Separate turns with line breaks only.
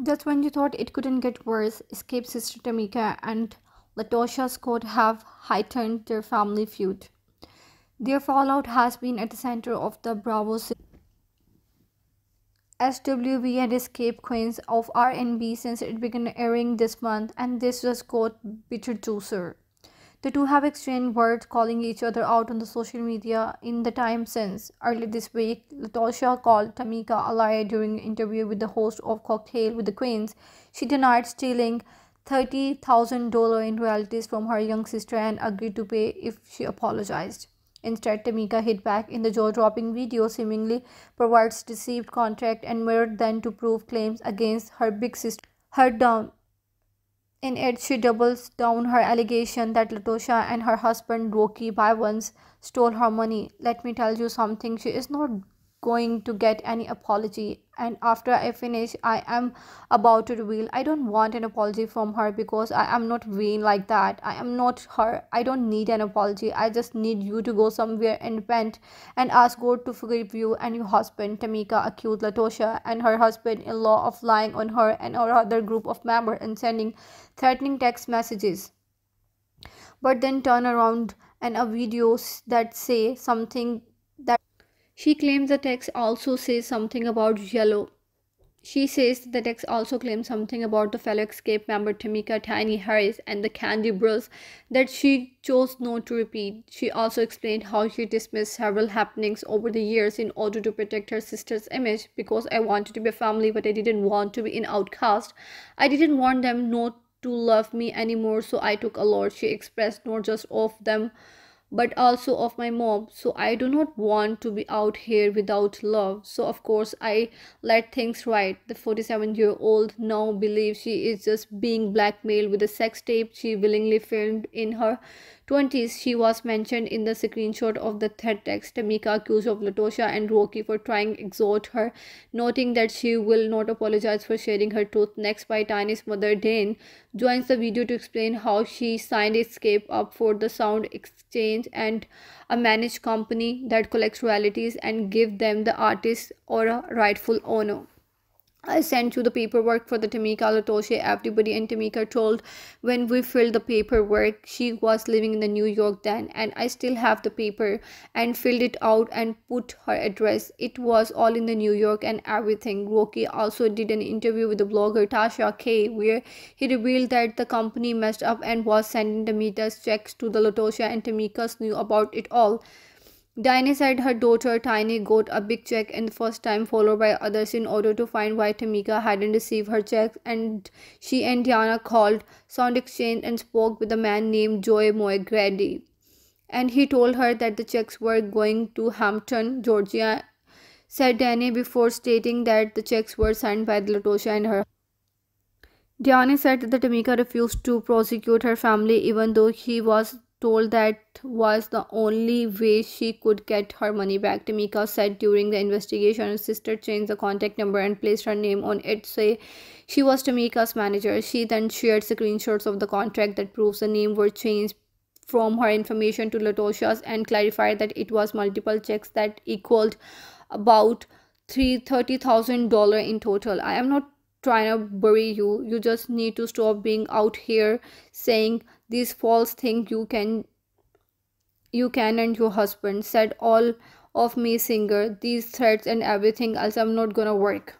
Just when you thought it couldn't get worse, Xscape sister Tamika and LaTocha Scott have heightened their family feud. Their fallout has been at the center of the Bravo SWV and Escape Queens of R&B since it began airing this month, and this just got bitter juicer. The two have exchanged words, calling each other out on the social media in the time since. Earlier this week, LaTocha called Tamika a liar during an interview with the host of Cocktail with the Queens. She denied stealing $30,000 in royalties from her young sister and agreed to pay if she apologized. Instead, Tamika hit back in the jaw-dropping video, seemingly provides deceived contract and mirrored them to prove claims against her big sister. Her down In it, she doubles down her allegation that LaTocha and her husband Rocky Bivens stole her money. Let me tell you something, she is not going to get any apology. And after I finish, I am about to reveal I don't want an apology from her because I am not vain like that. I am not her. I don't need an apology. I just need you to go somewhere and repent and ask God to forgive you and your husband. Tamika accused LaTocha and her husband-in-law of lying on her and her other group of members and sending threatening text messages, but then turn around and a videos that say something that she claims the text also says something about yellow. She says the text also claims something about the fellow Escape member Tamika Tiny Harris and the Kandi Burruss that she chose not to repeat. She also explained how she dismissed several happenings over the years in order to protect her sister's image. Because I wanted to be a family, but I didn't want to be an outcast. I didn't want them not to love me anymore, so I took a lot. She expressed not just of them but also of my mom. So I do not want to be out here without love. So of course I let things right. The 47-year-old now believes she is just being blackmailed with a sex tape she willingly filmed in her 20s. She was mentioned in the screenshot of the threat text. Tamika accused of LaTocha and Rocky for trying to extort her, noting that she will not apologize for sharing her truth. Next, by Tiny's mother Dane joins the video to explain how she signed Xscape up for the sound exchange and a managed company that collects royalties and give them the artist or a rightful owner. I sent you the paperwork for the Tamika, LaTocha, everybody, and Tamika told when we filled the paperwork. She was living in the New York then, and I still have the paper and filled it out and put her address. It was all in the New York and everything. Rocky also did an interview with the blogger Tasha K, where he revealed that the company messed up and was sending Tamika's checks to the LaTocha, and Tamika's knew about it all. Diane said her daughter Tiny got a big check in the first time, followed by others, in order to find why Tamika hadn't received her checks, and she and Diana called Sound Exchange and spoke with a man named Joey Moegrady. And he told her that the checks were going to Hampton, Georgia, said Diane, before stating that the checks were signed by LaTocha and her. Diane said that Tamika refused to prosecute her family even though he was told that was the only way she could get her money back. Tamika said during the investigation her sister changed the contact number and placed her name on it, say she was Tamika's manager. She then shared screenshots of the contract that proves the name were changed from her information to LaTocha's and clarified that it was multiple checks that equaled about $30,000 in total. I am not trying to bury you. You just need to stop being out here saying these false things. You can and your husband said all of me, singer. These threats and everything else, I'm not gonna work.